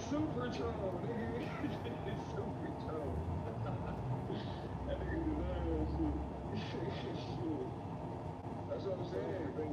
Super troll, nigga. Super troll. That nigga deserves shit. Shit. That's what I'm saying, bro.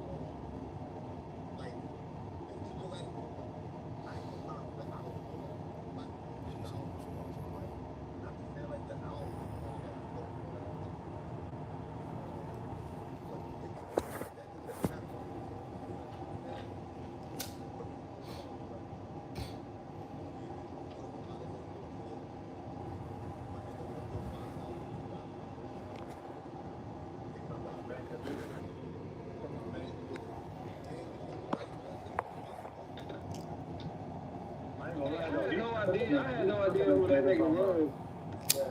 I had no idea who that nigga was.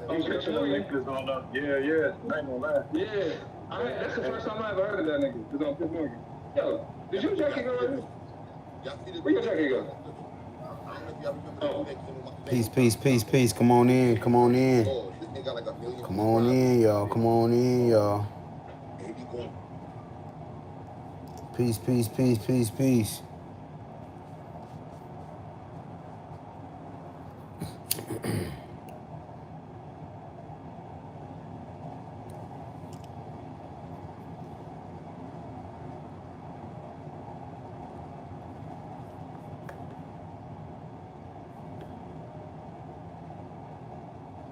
He's catching the niggas on the, yeah, I ain't gonna lie. Yeah, that's the first time I ever heard of that nigga. It's on Pitt Morgan. Yo, did your jacket go right here? Where your jacket go? Oh. Peace. Come on in. Come on in, y'all.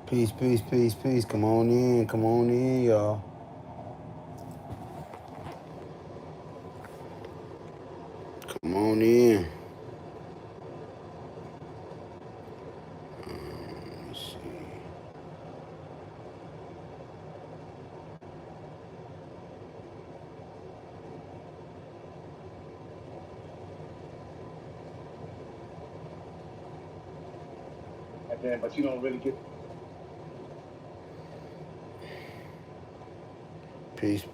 Peace. Peace. Come on in, y'all. Come on in. Let's see. But you don't really get. Peace.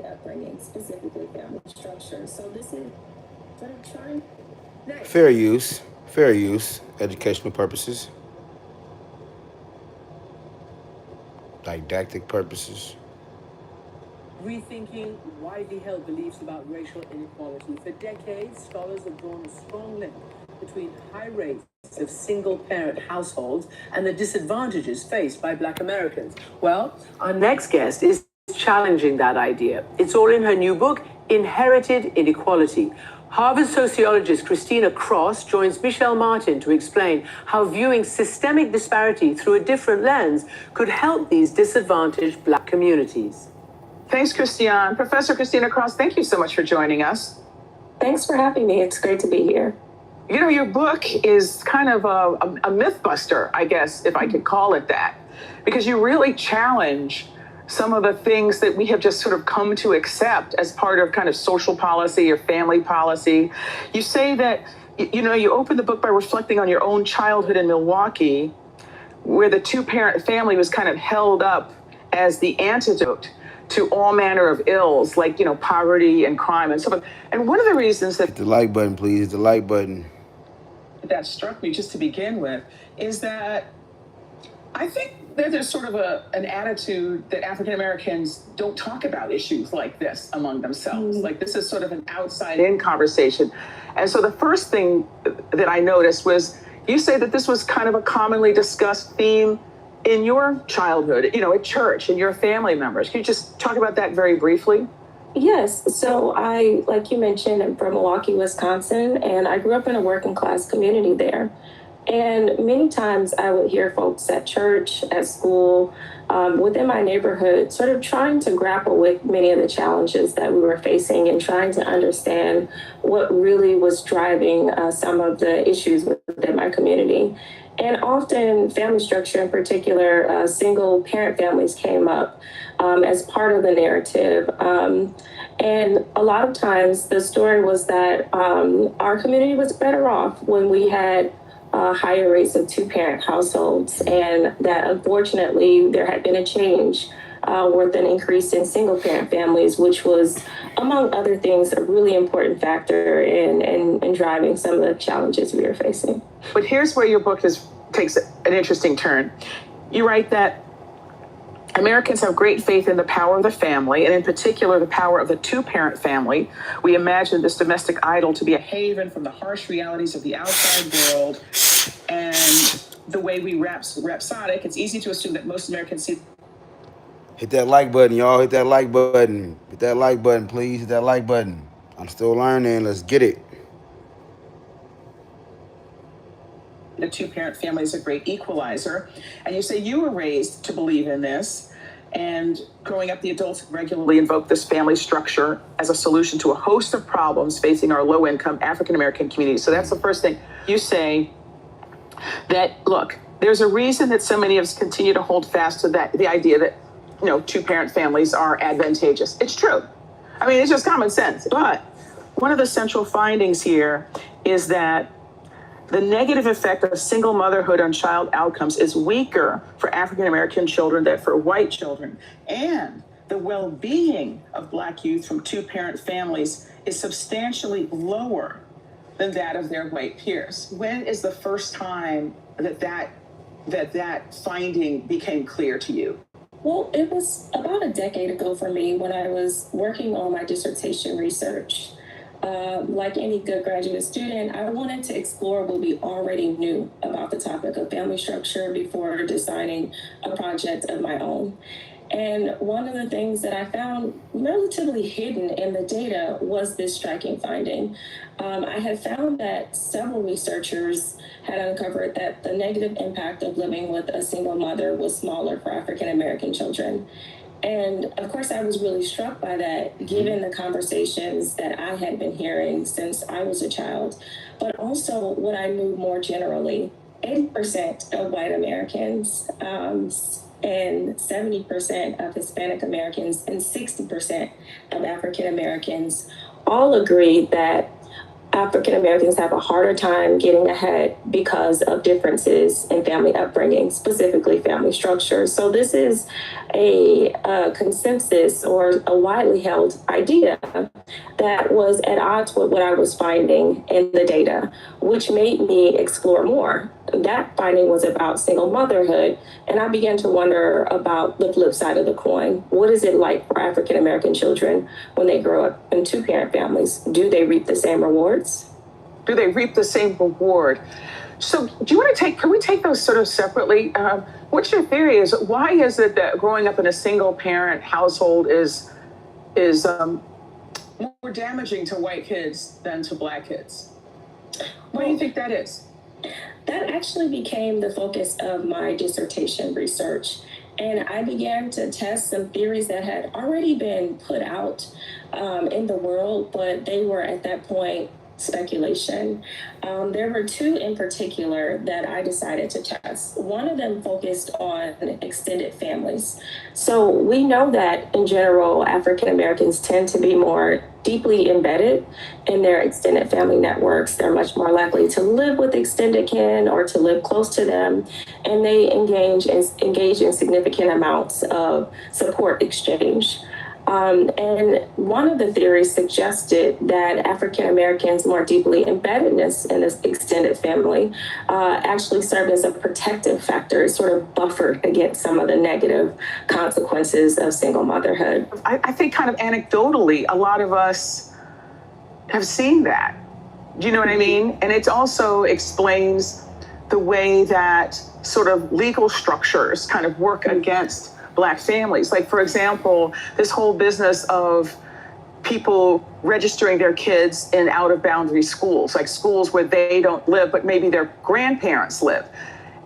Upbringing, specifically family structure. So this is sort of trying. Fair use, educational purposes, didactic purposes. Rethinking widely held beliefs about racial inequality. For decades, scholars have drawn a strong link between high rates of single-parent households and the disadvantages faced by Black Americans. Well, our next guest is challenging that idea. It's all in her new book, Inherited Inequality. Harvard sociologist Christina Cross joins Michelle Martin to explain how viewing systemic disparity through a different lens could help these disadvantaged Black communities. Thanks, Christiane. Professor Christina Cross, thank you so much for joining us. Thanks for having me. It's great to be here. You know, your book is kind of a myth buster, I guess, if I could call it that, because you really challenge some of the things that we have just sort of come to accept as part of kind of social policy or family policy. You say that, you open the book by reflecting on your own childhood in Milwaukee, where the two-parent family was kind of held up as the antidote to all manner of ills, like, poverty and crime and so on. And one of the reasons that— Hit the like button, please. The like button. That struck me just to begin with is that I think there's sort of an attitude that African Americans don't talk about issues like this among themselves. Like this is sort of an outside-in conversation. And so the first thing that I noticed was you say that this was kind of a commonly discussed theme in your childhood, at church, and your family members. Can you just talk about that very briefly? Yes. So I, like you mentioned, I'm from Milwaukee, Wisconsin, and I grew up in a working class community there. And many times I would hear folks at church, at school, within my neighborhood, sort of trying to grapple with many of the challenges that we were facing and trying to understand what really was driving some of the issues within my community. And often family structure, in particular, single parent families came up as part of the narrative. And a lot of times the story was that our community was better off when we had higher rates of two-parent households, and that unfortunately there had been a change with an increase in single-parent families, which was, among other things, a really important factor in driving some of the challenges we are facing. But here's where your book takes an interesting turn. You write that Americans have great faith in the power of the family, and in particular, the power of the two-parent family. We imagine this domestic idol to be a haven from the harsh realities of the outside world. And the way we rhapsodic, it's easy to assume that most Americans see. Hit that like button, y'all. Hit that like button. Hit that like button, please. Hit that like button. I'm still learning. Let's get it. The two-parent family is a great equalizer. And you say you were raised to believe in this. And growing up, the adults regularly invoke this family structure as a solution to a host of problems facing our low-income African-American community. So that's the first thing. You say that, look, there's a reason that so many of us continue to hold fast to the idea that, two-parent families are advantageous. It's true. I mean, it's just common sense. But one of the central findings here is that the negative effect of single motherhood on child outcomes is weaker for African-American children than for white children. And the well-being of Black youth from two-parent families is substantially lower than that of their white peers. When is the first time that finding became clear to you? Well, it was about a decade ago for me when I was working on my dissertation research. Like any good graduate student, I wanted to explore what we already knew about the topic of family structure before designing a project of my own. And one of the things that I found relatively hidden in the data was this striking finding. I had found that several researchers had uncovered that the negative impact of living with a single mother was smaller for African American children. And of course, I was really struck by that, given the conversations that I had been hearing since I was a child, but also what I knew more generally. 80% of white Americans and 70% of Hispanic Americans and 60% of African Americans all agree that African Americans have a harder time getting ahead because of differences in family upbringing, specifically family structure. So this is a consensus or a widely held idea that was at odds with what I was finding in the data, which made me explore more. That finding was about single motherhood, and I began to wonder about the flip side of the coin. What is it like for African American children when they grow up in two-parent families? Do they reap the same rewards? Do they reap the same reward? So can we take those sort of separately? What's your theory? Why is it that growing up in a single parent household is more damaging to white kids than to Black kids? Why do you think that is? That actually became the focus of my dissertation research. And I began to test some theories that had already been put out in the world, but they were at that point speculation. There were two in particular that I decided to test. One of them focused on extended families. So we know that in general, African Americans tend to be more deeply embedded in their extended family networks. They're much more likely to live with extended kin or to live close to them, and they engage in significant amounts of support exchange. And one of the theories suggested that African Americans more deeply embeddedness in this extended family actually served as a protective factor, sort of buffered against some of the negative consequences of single motherhood. I think kind of anecdotally, a lot of us have seen that. Do you know what I mean? And it also explains the way that sort of legal structures kind of work against Black families. Like, for example, this whole business of people registering their kids in out-of-boundary schools, like schools where they don't live, but maybe their grandparents live.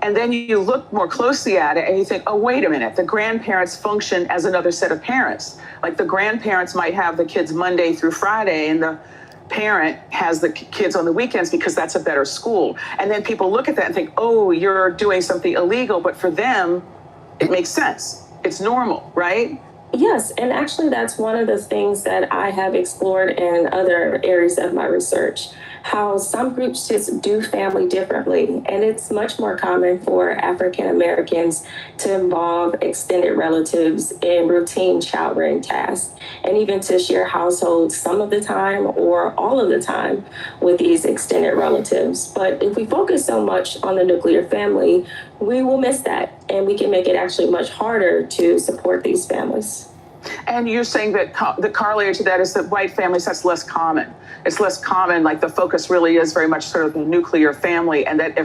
And then you look more closely at it and you think, oh, wait a minute, the grandparents function as another set of parents. Like the grandparents might have the kids Monday through Friday, and the parent has the kids on the weekends because that's a better school. And then people look at that and think, oh, you're doing something illegal. But for them, it makes sense. It's normal, right? Yes, and actually that's one of the things that I have explored in other areas of my research, how some groups just do family differently. And it's much more common for African Americans to involve extended relatives in routine child rearing tasks, and even to share households some of the time or all of the time with these extended relatives. But if we focus so much on the nuclear family, we will miss that, and we can make it actually much harder to support these families. And you're saying that the corollary to that is that white families, that's less common. It's less common, like the focus really is very much sort of the nuclear family, and that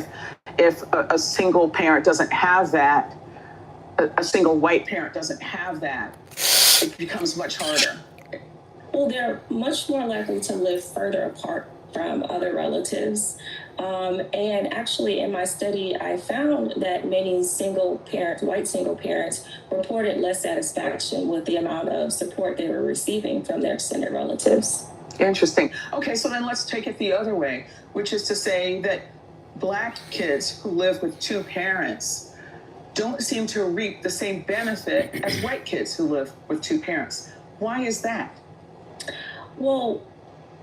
if a single parent doesn't have that, a single white parent doesn't have that, it becomes much harder. Well, they're much more likely to live further apart from other relatives. And actually in my study, I found that many white single parents reported less satisfaction with the amount of support they were receiving from their extended relatives. Interesting. Okay, so then let's take it the other way, which is to say that Black kids who live with two parents don't seem to reap the same benefit as white kids who live with two parents. Why is that? Well,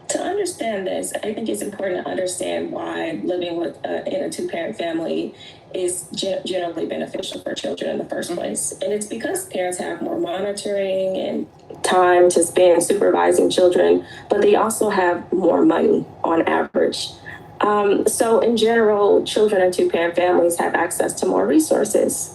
to understand this, I think it's important to understand why living in a two-parent family is generally beneficial for children in the first place. And it's because parents have more monitoring and time to spend supervising children, but they also have more money on average. So in general, children in two-parent families have access to more resources.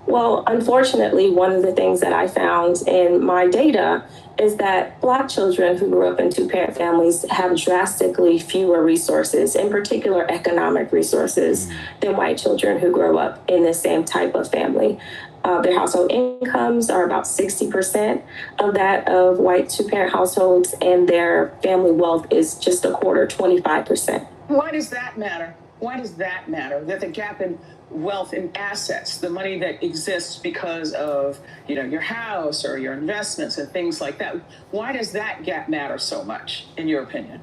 Well, unfortunately, one of the things that I found in my data is that Black children who grew up in two-parent families have drastically fewer resources, in particular economic resources, than white children who grow up in the same type of family. Their household incomes are about 60% of that of white two-parent households, and their family wealth is just a quarter, 25%. Why does that matter? Why does that matter? That the gap in wealth and assets, the money that exists because of, your house or your investments and things like that. Why does that gap matter so much, in your opinion?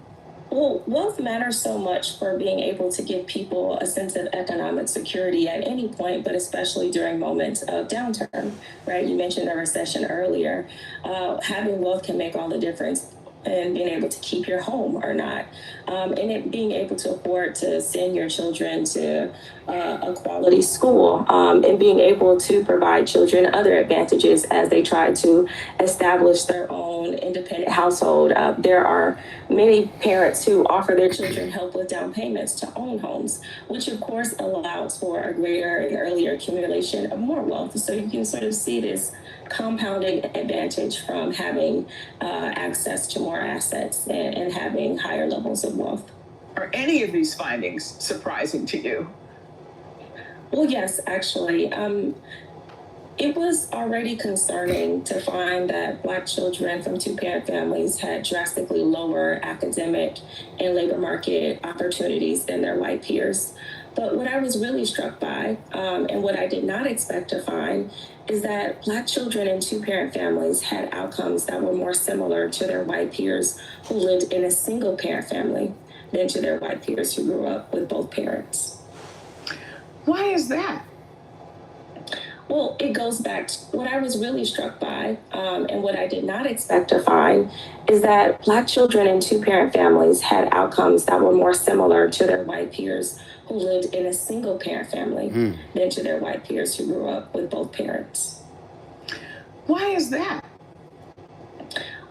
Well, wealth matters so much for being able to give people a sense of economic security at any point, but especially during moments of downturn, right? You mentioned the recession earlier. Having wealth can make all the difference in being able to keep your home or not. And being able to afford to send your children to a quality school, and being able to provide children other advantages as they try to establish their own independent household. There are many parents who offer their children help with down payments to own homes, which of course allows for a greater and earlier accumulation of more wealth. So you can sort of see this compounding advantage from having access to more assets and having higher levels of wealth. Are any of these findings surprising to you? Well, yes, actually. It was already concerning to find that Black children from two-parent families had drastically lower academic and labor market opportunities than their white peers. But what I was really struck by, and what I did not expect to find, is that Black children in two-parent families had outcomes that were more similar to their white peers who lived in a single-parent family than to their white peers who grew up with both parents. Why is that? Well, it goes back to what I was really struck by, and what I did not expect to find, is that Black children in two-parent families had outcomes that were more similar to their white peers who lived in a single-parent family than to their white peers who grew up with both parents. Why is that?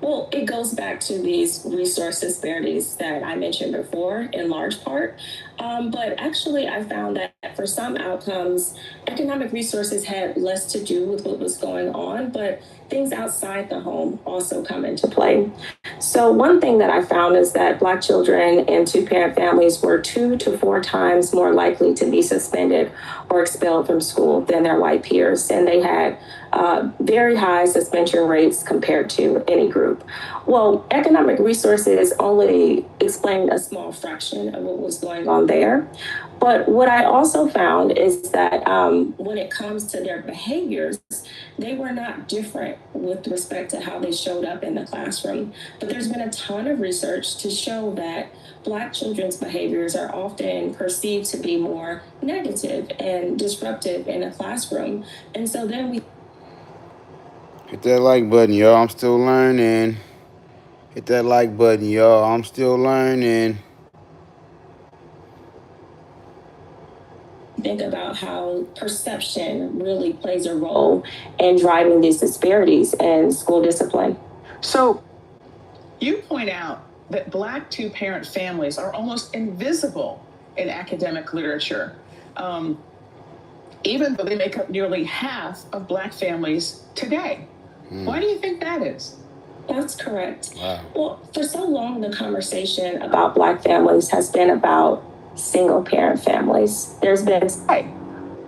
Well, it goes back to these resource disparities that I mentioned before in large part. But actually, I found that for some outcomes, economic resources had less to do with what was going on, but things outside the home also come into play. So one thing that I found is that Black children in two-parent families were 2 to 4 times more likely to be suspended or expelled from school than their white peers. And they had very high suspension rates compared to any group. Well, economic resources only explained a small fraction of what was going on there. But what I also found is that when it comes to their behaviors, they were not different with respect to how they showed up in the classroom. But there's been a ton of research to show that Black children's behaviors are often perceived to be more negative and disruptive in a classroom. And so then we Hit that like button, y'all. I'm still learning. Hit that like button, y'all. I'm still learning. think about how perception really plays a role in driving these disparities in school discipline. So you point out that Black two-parent families are almost invisible in academic literature, even though they make up nearly half of Black families today. Why do you think that is? That's correct. Wow. Well, for so long, the conversation about Black families has been about single parent families. There's been.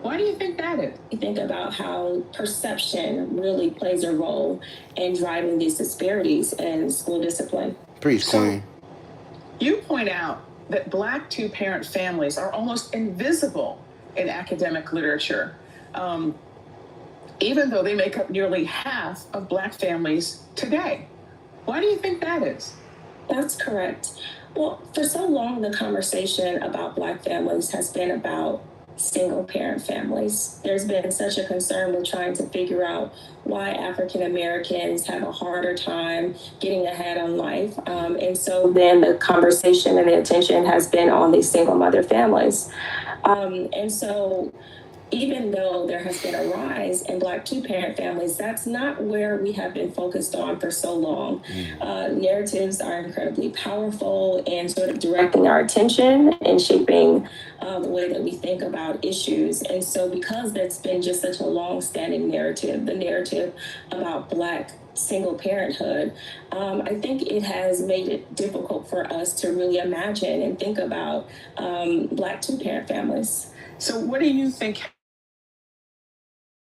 Why do you think that is? You think about how perception really plays a role in driving these disparities in school discipline. Preach, Queen. You point out that Black two-parent families are almost invisible in academic literature, even though they make up nearly half of Black families today. Why do you think that is? That's correct. Well, for so long, the conversation about Black families has been about single parent families. There's been such a concern with trying to figure out why African Americans have a harder time getting ahead on life. And so then the conversation and the attention has been on these single mother families. And so even though there has been a rise in Black two-parent families, that's not where we have been focused on for so long. Narratives are incredibly powerful in sort of directing our attention and shaping the way that we think about issues. And so because that's been just such a long-standing narrative, the narrative about Black single parenthood, I think it has made it difficult for us to really imagine and think about Black two-parent families. So what do you think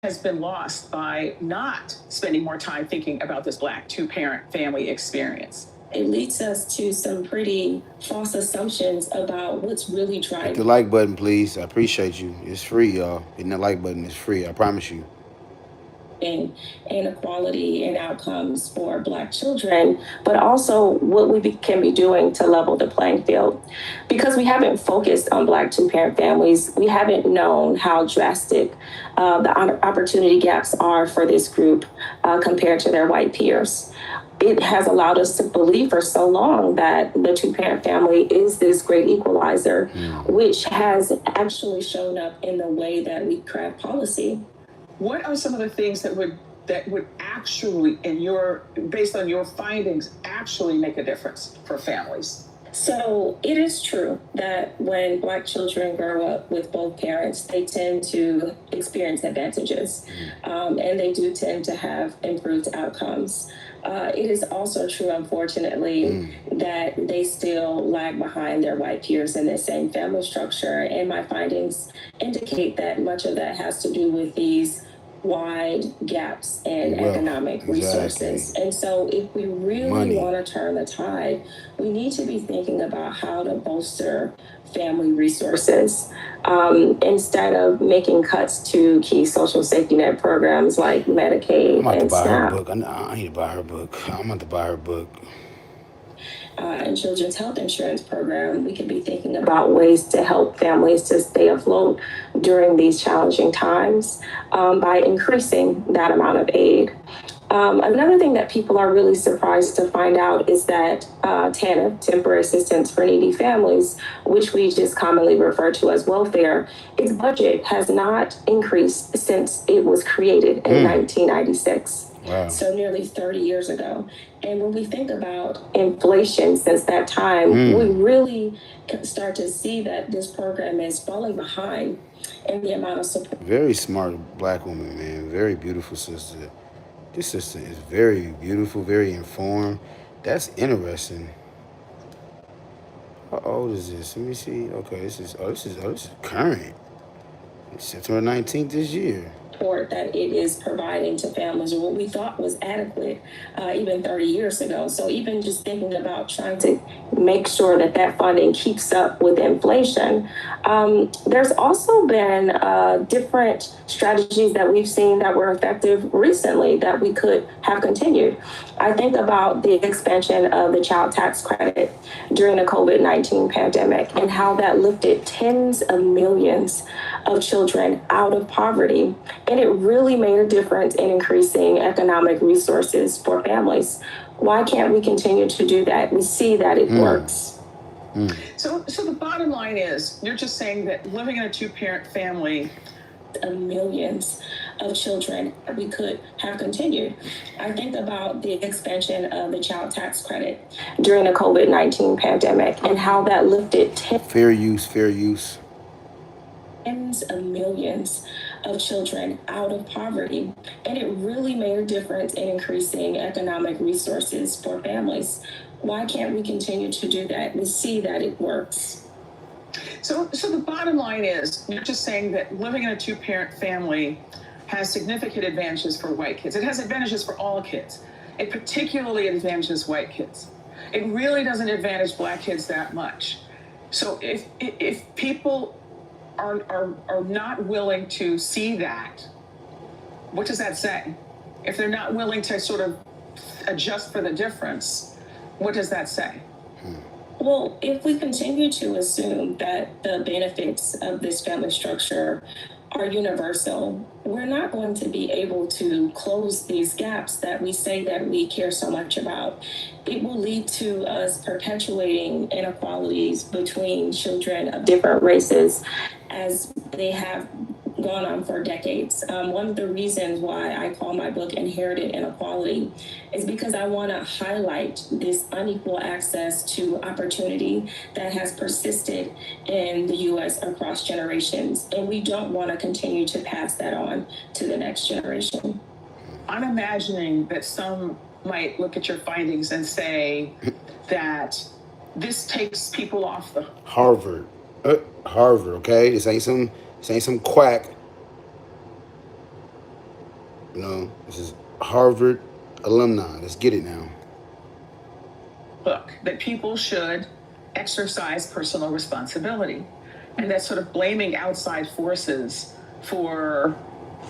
has been lost by not spending more time thinking about this Black two-parent family experience? It leads us to some pretty false assumptions about what's really Hit driving. the like button, please. I appreciate you. It's free, y'all. Hitting the like button is free. I promise you. Inequality and outcomes for Black children, but also what we can be doing to level the playing field. Because we haven't focused on Black two-parent families, we haven't known how drastic the opportunity gaps are for this group compared to their white peers. It has allowed us to believe for so long that the two-parent family is this great equalizer, which has actually shown up in the way that we craft policy. What are some of the things that would actually, based on your findings, actually make a difference for families? So it is true that when Black children grow up with both parents, they tend to experience advantages, and they do tend to have improved outcomes. It is also true, unfortunately, that they still lag behind their white peers in the same family structure. And my findings indicate that much of that has to do with these wide gaps in economic resources. And so if we really want to turn the tide, we need to be thinking about how to bolster family resources instead of making cuts to key social safety net programs like Medicaid and SNAP. I need to buy her book. I'm about to buy her book. And children's health insurance program, we could be thinking about ways to help families to stay afloat during these challenging times by increasing that amount of aid. Another thing that people are really surprised to find out is that TANF, Temporary Assistance for Needy Families, which we just commonly refer to as welfare, its budget has not increased since it was created in 1996. Wow. So nearly 30 years ago. And when we think about inflation since that time, we really start to see that this program is falling behind in the amount of support. Very smart Black woman, man. Very beautiful sister. This sister is very beautiful, very informed. That's interesting. How old is this? Let me see. Okay, this is current. It's September 19th this year. support that it is providing to families, or what we thought was adequate even 30 years ago. So even just thinking about trying to make sure that that funding keeps up with inflation. There's also been different strategies that we've seen that were effective recently that we could have continued. I think about the expansion of the child tax credit during the COVID-19 pandemic and how that lifted tens of millions of children out of poverty. And it really made a difference in increasing economic resources for families. Why can't we continue to do that? We see that it works. So the bottom line is, you're just saying that living in a two-parent family, millions of children we could have continued. I think about the expansion of the child tax credit during the COVID-19 pandemic and how that lifted Fair use. tens of millions of children out of poverty. And it really made a difference in increasing economic resources for families. Why can't we continue to do that? We see that it works. So the bottom line is, you're just saying that living in a two-parent family has significant advantages for white kids. It has advantages for all kids. It particularly advantages white kids. It really doesn't advantage black kids that much. So if people are not willing to see that, what does that say? If they're not willing to sort of adjust for the difference, what does that say? Well, if we continue to assume that the benefits of this family structure are universal, we're not going to be able to close these gaps that we say that we care so much about. It will lead to us perpetuating inequalities between children of different races as they have gone on for decades. One of the reasons why I call my book Inherited Inequality is because I want to highlight this unequal access to opportunity that has persisted in the U.S. across generations, and we don't want to continue to pass that on to the next generation. I'm imagining that some might look at your findings and say that this takes people off the Harvard, okay? This ain't some quack. This is Harvard alumni. Let's get it now. book, that people should exercise personal responsibility, and that sort of blaming outside forces for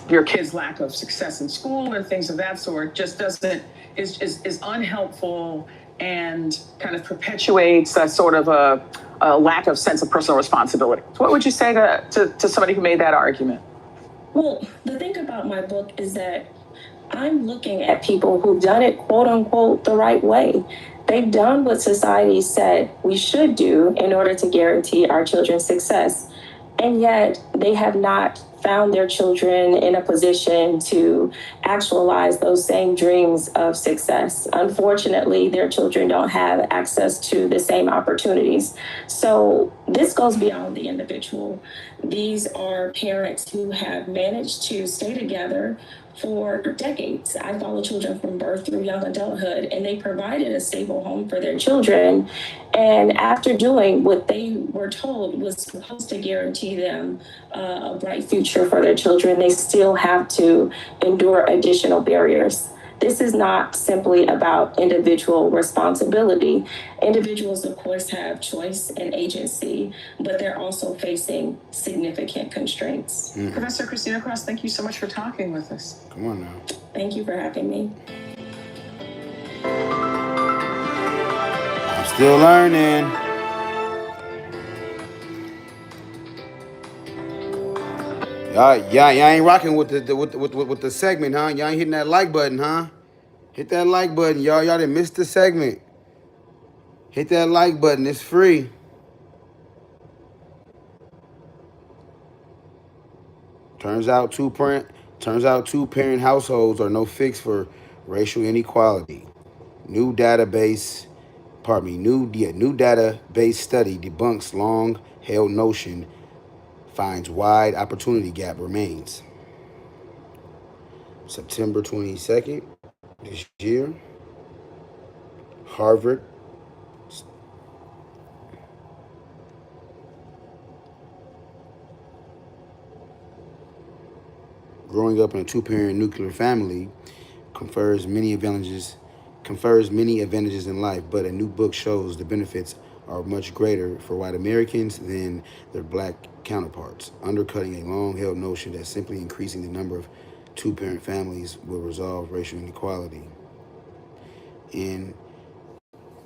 your kid's lack of success in school and things of that sort just is unhelpful and kind of perpetuates a sort of a lack of sense of personal responsibility. So what would you say to somebody who made that argument? Well, the thing about my book is that I'm looking at people who've done it, quote unquote, the right way. They've done what society said we should do in order to guarantee our children's success. And yet they have not found their children in a position to actualize those same dreams of success. Unfortunately, their children don't have access to the same opportunities. So this goes beyond the individual. These are parents who have managed to stay together for decades. I follow children from birth through young adulthood, and they provided a stable home for their children. And after doing what they were told was supposed to guarantee them a bright future for their children, they still have to endure additional barriers. This is not simply about individual responsibility. Individuals, of course, have choice and agency, but they're also facing significant constraints. Professor Christina Cross, thank you so much for talking with us. Come on now. Thank you for having me. I'm still learning. Y'all ain't rocking with the segment, huh? Y'all ain't hitting that like button, huh? Hit that like button, y'all. Y'all done missed the segment. Hit that like button. It's free. Turns out two-parent households are no fix for racial inequality. New database study debunks long-held notion, finds wide opportunity gap remains. September 22nd this year, Harvard growing up in a two-parent nuclear family confers many advantages in life, but a new book shows the benefits are much greater for white Americans than their black counterparts, undercutting a long-held notion that simply increasing the number of two-parent families will resolve racial inequality. In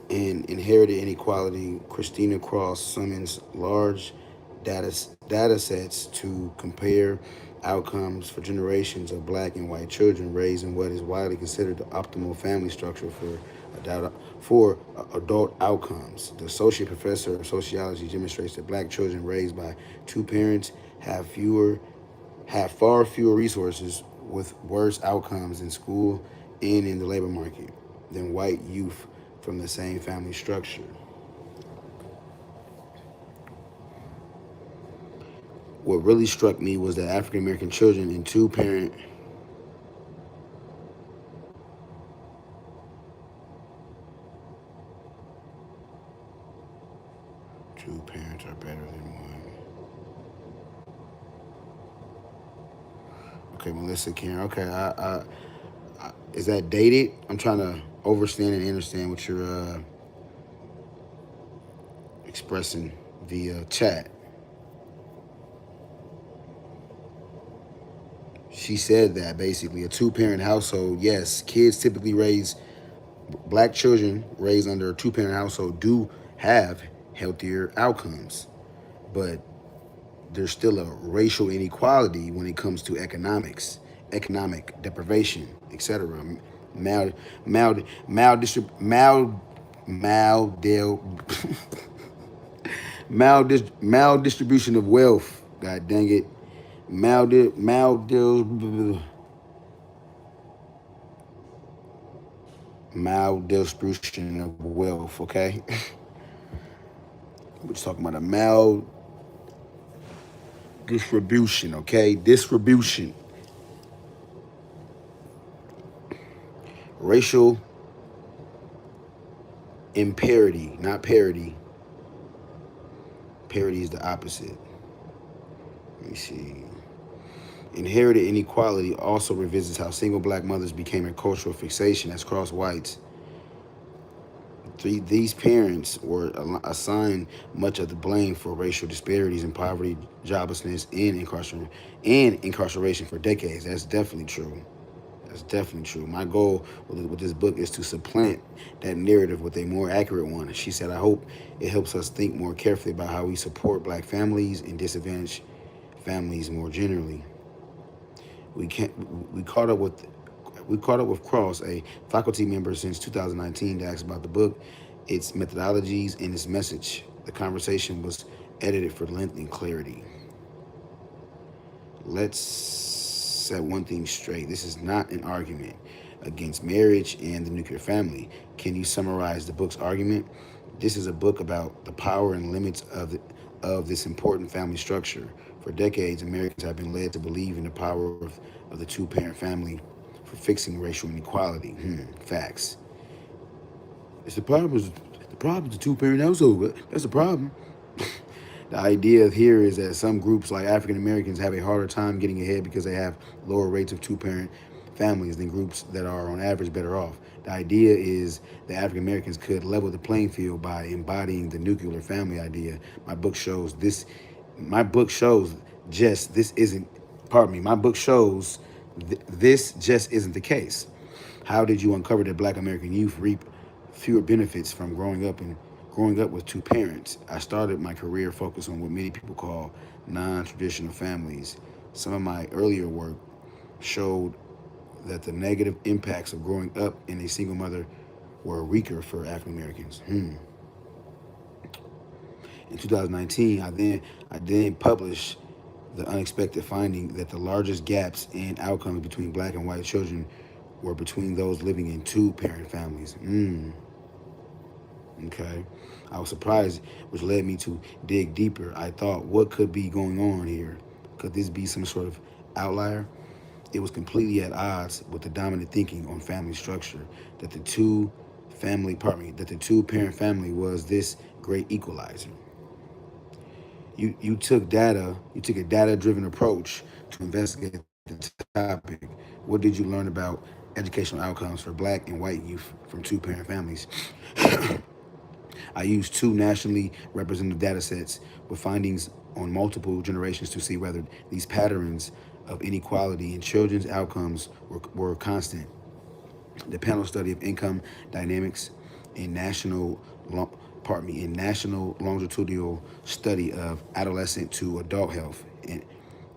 Inherited Inequality, Christina Cross summons large data sets to compare outcomes for generations of black and white children raised in what is widely considered the optimal family structure for adult outcomes. The associate professor of sociology demonstrates that black children raised by two parents have far fewer resources with worse outcomes in school and in the labor market than white youth from the same family structure. What really struck me was that African American children in two parents are better than one. Okay, Melissa Karen. Okay, I is that dated? I'm trying to understand and understand what you're expressing via chat. She said that basically a two-parent household, yes, black children raised under a two-parent household do have healthier outcomes, but there's still a racial inequality when it comes to economic deprivation, etc. Maldistribution of wealth. God dang it. Maldistribution of wealth, okay? We're just talking about a maldistribution, okay? Distribution. Racial imparity, not parity. Parity is the opposite. Let me see. Inherited Inequality also revisits how single black mothers became a cultural fixation as cross whites. These parents were assigned much of the blame for racial disparities in poverty, joblessness, and incarceration for decades. That's definitely true. That's definitely true. My goal with this book is to supplant that narrative with a more accurate one. She said, I hope it helps us think more carefully about how we support black families and disadvantaged families more generally. We caught up with Cross, a faculty member since 2019, to ask about the book, its methodologies, and its message. The conversation was edited for length and clarity. Let's set one thing straight. This is not an argument against marriage and the nuclear family. Can you summarize the book's argument? This is a book about the power and limits of this important family structure. For decades, Americans have been led to believe in the power of the two-parent family for fixing racial inequality. Facts. The problem is the two-parent household. That's the problem. The idea here is that some groups like African Americans have a harder time getting ahead because they have lower rates of two-parent families than groups that are on average better off. The idea is that African Americans could level the playing field by embodying the nuclear family idea. My book shows this just isn't the case. How did you uncover that black American youth reap fewer benefits from growing up with two parents? I started my career focused on what many people call non-traditional families. Some of my earlier work showed that the negative impacts of growing up in a single mother were weaker for African Americans. In 2019, I then published the unexpected finding that the largest gaps in outcomes between black and white children were between those living in two-parent families. Okay. I was surprised, which led me to dig deeper. I thought, what could be going on here? Could this be some sort of outlier? It was completely at odds with the dominant thinking on family structure that the two-parent family was this great equalizer. You took a data-driven approach to investigate the topic. What did you learn about educational outcomes for black and white youth from two-parent families? I used two nationally representative data sets with findings on multiple generations to see whether these patterns of inequality in children's outcomes were constant. The panel study of income dynamics in national longitudinal study of adolescent to adult health and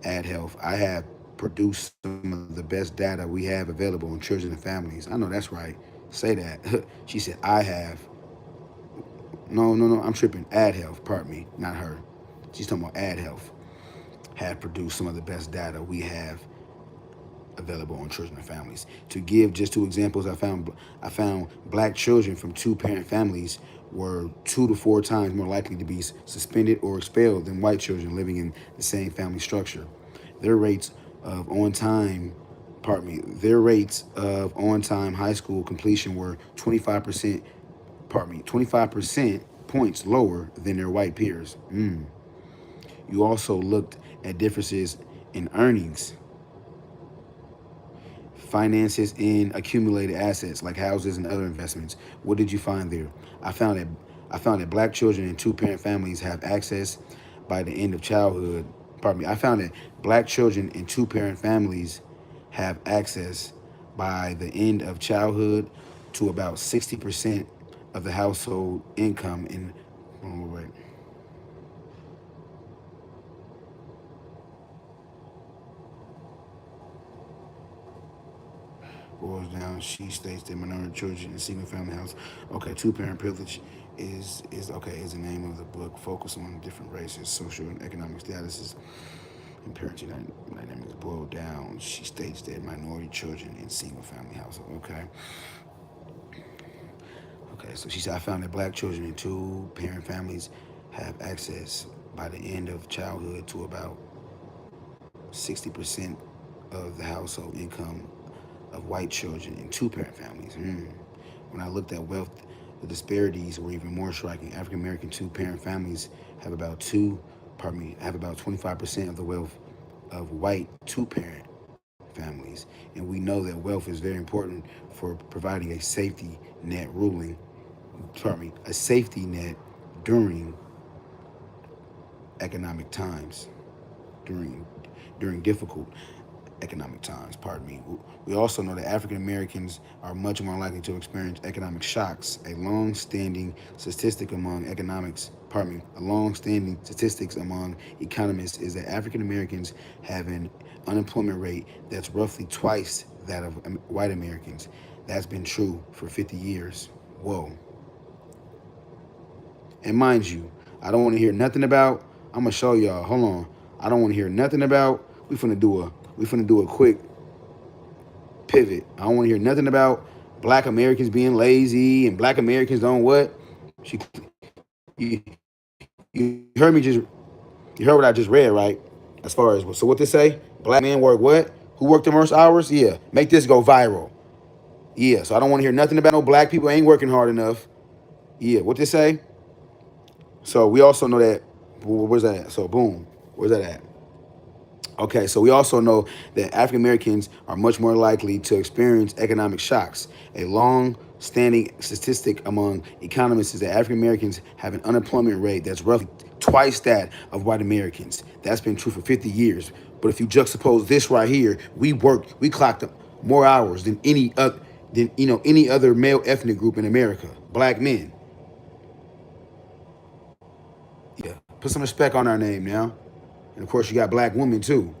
ad health. I have produced some of the best data we have available on children and families. I know that's right. Say that. She said, I have. No, I'm tripping. Ad health, pardon me, not her. She's talking about ad health. Have produced some of the best data we have available on children and families. To give just two examples, I found black children from two-parent families were 2 to 4 times more likely to be suspended or expelled than white children living in the same family structure. Their rates of on-time high school completion were 25% points lower than their white peers. You also looked at differences in earnings, finances, and accumulated assets like houses and other investments. What did you find there? I found that black children in two-parent families have access by the end of childhood. I found that black children in two-parent families have access by the end of childhood to about 60% of the household income in. Oh, wait. Boils down. She states that minority children in single family house. Okay, two-parent privilege is the name of the book. Focus on different races, social and economic statuses, and parenting dynamics. Boiled down. She states that minority children in single family household. Okay, so she said, I found that black children in two-parent families have access by the end of childhood to about 60% of the household income of white children in two-parent families. When I looked at wealth, the disparities were even more striking. African American two-parent families have about 25% of the wealth of white two-parent families, and we know that wealth is very important for providing a safety net during economic times, during difficult economic times, We also know that African Americans are much more likely to experience economic shocks. A long-standing statistics among economists is that African Americans have an unemployment rate that's roughly twice that of white Americans. That's been true for 50 years. Whoa. And mind you, I don't want to hear nothing about, I'm going to show y'all, hold on. I don't want to hear nothing about, we finna do a quick pivot. I don't want to hear nothing about black Americans being lazy and black Americans don't what? You heard what I just read, right? As far as, so what they say? Black men work what? Who work the most hours? Yeah. Make this go viral. Yeah. So I don't want to hear nothing about no black people ain't working hard enough. Yeah. What they say? So we also know that, where's that at? So boom. Where's that at? Okay, so we also know that African Americans are much more likely to experience economic shocks. A long-standing statistic among economists is that African Americans have an unemployment rate that's roughly twice that of white Americans. That's been true for 50 years. But if you juxtapose this right here, we clocked up more hours than any other male ethnic group in America. Black men. Yeah, put some respect on our name now. And of course, you got black women too.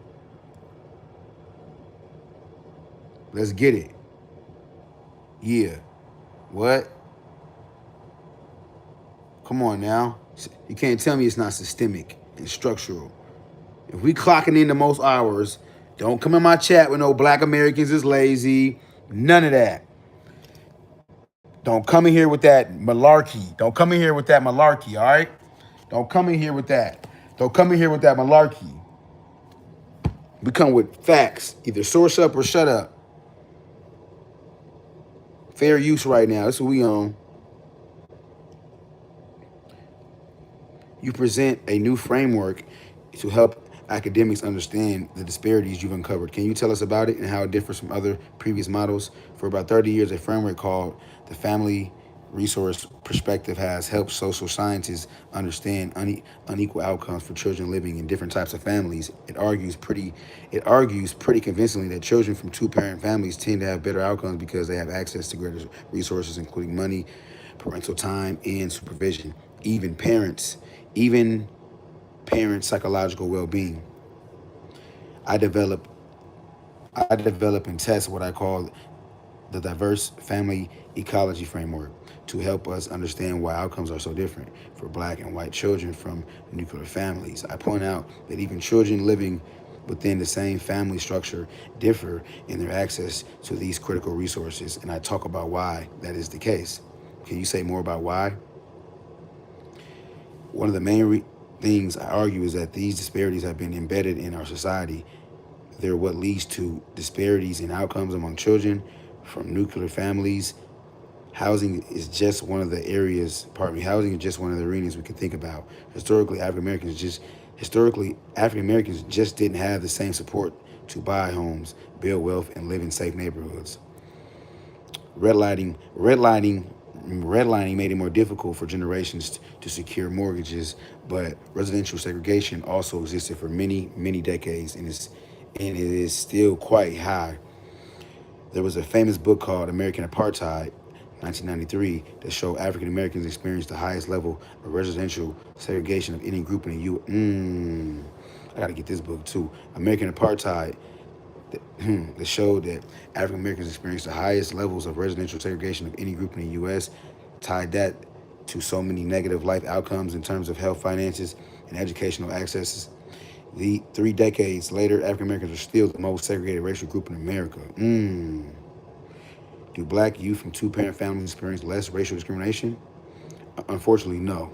Let's get it. Yeah. What? Come on now. You can't tell me it's not systemic and structural. If we clocking in the most hours, don't come in my chat with no black Americans is lazy. None of that. Don't come in here with that malarkey. All right? Don't come in here with that malarkey. We come with facts. Either source up or shut up. Fair use right now. That's what we on. You present a new framework to help academics understand the disparities you've uncovered. Can you tell us about it and how it differs from other previous models? For about 30 years, a framework called the Family Resource Perspective has helped social scientists understand unequal outcomes for children living in different types of families. It argues pretty convincingly that children from two-parent families tend to have better outcomes because they have access to greater resources, including money, parental time, and supervision. Even parents' psychological well-being. I develop and test what I call the diverse family ecology framework to help us understand why outcomes are so different for Black and white children from nuclear families. I point out that even children living within the same family structure differ in their access to these critical resources, and I talk about why that is the case. Can you say more about why? One of the main things I argue is that these disparities have been embedded in our society. They're what leads to disparities in outcomes among children from nuclear families. Housing is just one of the areas, housing is just one of the arenas we can think about. Historically, African Americans just didn't have the same support to buy homes, build wealth, and live in safe neighborhoods. Redlining made it more difficult for generations to secure mortgages, but residential segregation also existed for many, many decades, and it is still quite high. There was a famous book called American Apartheid, 1993, that showed African Americans experienced the highest level of residential segregation of any group in the U.S. I gotta get this book too. American Apartheid, that showed that African Americans experienced the highest levels of residential segregation of any group in the U.S., tied that to so many negative life outcomes in terms of health, finances, and educational accesses. The 3 decades later, African Americans are still the most segregated racial group in America. Do Black youth from two-parent families experience less racial discrimination? Unfortunately, no.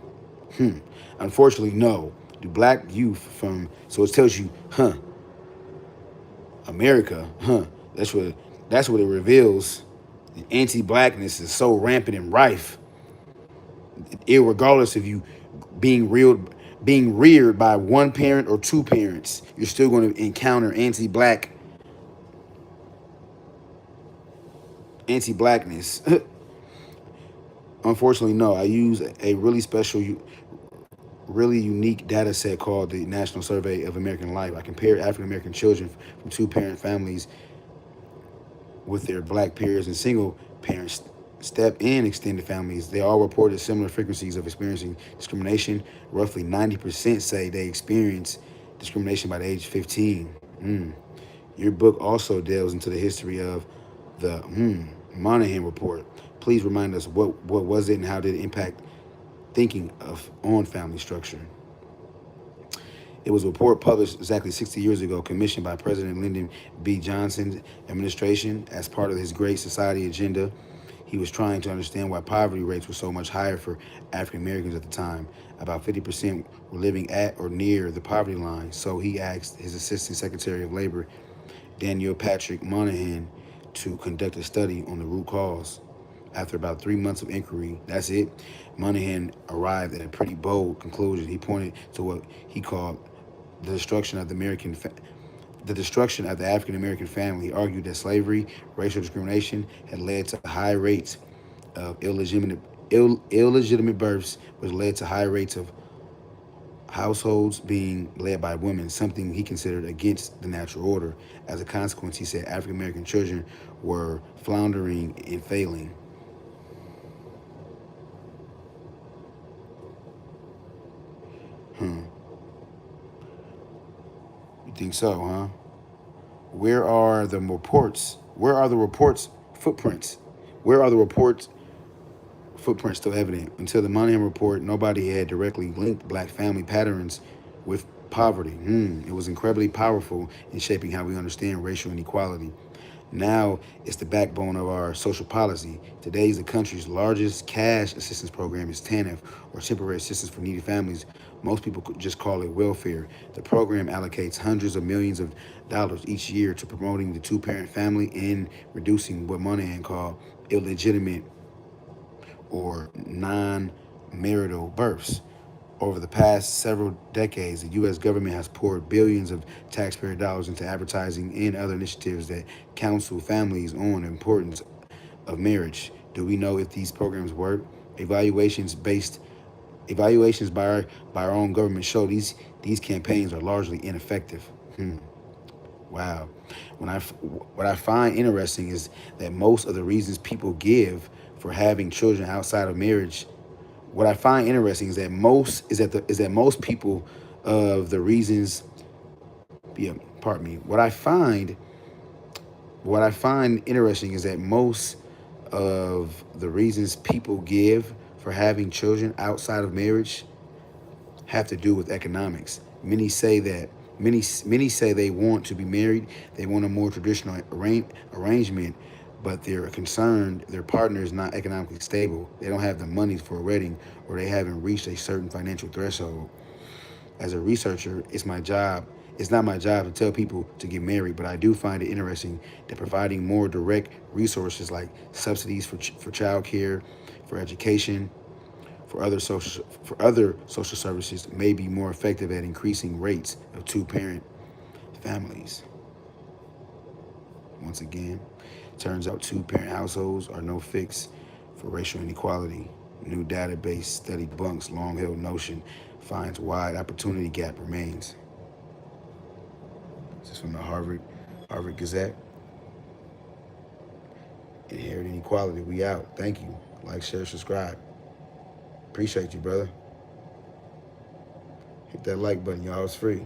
Unfortunately, no. Do Black youth from, so it tells you, America, that's what it reveals. The anti-Blackness is so rampant and rife, irregardless of you being reared by one parent or two parents, you're still going to encounter anti-Blackness. Unfortunately, no. I use a really special, really unique data set called the National Survey of American Life. I compared African American children from two-parent families with their Black peers and single parents, step and extended families. They all reported similar frequencies of experiencing discrimination. Roughly 90% say they experience discrimination by the age of 15. Your book also delves into the history of the Moynihan Report. Please remind us what was it and how did it impact thinking on family structure? It was a report published exactly 60 years ago, commissioned by President Lyndon B. Johnson's administration as part of his Great Society agenda. He was trying to understand why poverty rates were so much higher for African Americans at the time. About 50% were living at or near the poverty line. So he asked his Assistant Secretary of Labor, Daniel Patrick Moynihan, to conduct a study on the root cause. After about 3 months of inquiry, that's it, Moynihan arrived at a pretty bold conclusion. He pointed to what he called the destruction of the African American family. He argued that slavery, racial discrimination had led to high rates of illegitimate births, which led to high rates of households being led by women, something he considered against the natural order. As a consequence, he said African American children were floundering and failing. You think so, huh? Where are the reports footprints? Where are the reports footprints still evident? Until the Moynihan Report, nobody had directly linked Black family patterns with poverty. It was incredibly powerful in shaping how we understand racial inequality. Now it's the backbone of our social policy. Today, the country's largest cash assistance program is TANF, or Temporary Assistance for Needy Families. Most people could just call it welfare. The program allocates hundreds of millions of dollars each year to promoting the two-parent family and reducing what Moynihan called illegitimate or non-marital births. Over the past several decades, the U.S. government has poured billions of taxpayer dollars into advertising and other initiatives that counsel families on the importance of marriage. Do we know if these programs work? Evaluations by our own government show these campaigns are largely ineffective. Wow. What I find interesting is that most of the reasons people give for having children outside of marriage, what I find interesting is that most people of the reasons, yeah, pardon me. What I find interesting is that most of the reasons people give for having children outside of marriage have to do with economics. Many say they want to be married, they want a more traditional arrangement, but they're concerned their partner is not economically stable. They don't have the money for a wedding, or they haven't reached a certain financial threshold. As a researcher, it's not my job to tell people to get married, but I do find it interesting that providing more direct resources like subsidies for childcare, for education, for other social services may be more effective at increasing rates of two-parent families. Once again, turns out two-parent households are no fix for racial inequality. New database study bunks long-held notion, finds wide opportunity gap remains. This is from the Harvard Gazette. Inherent inequality, we out. Thank you. Like, share, subscribe. Appreciate you, brother. Hit that like button, y'all. It's free.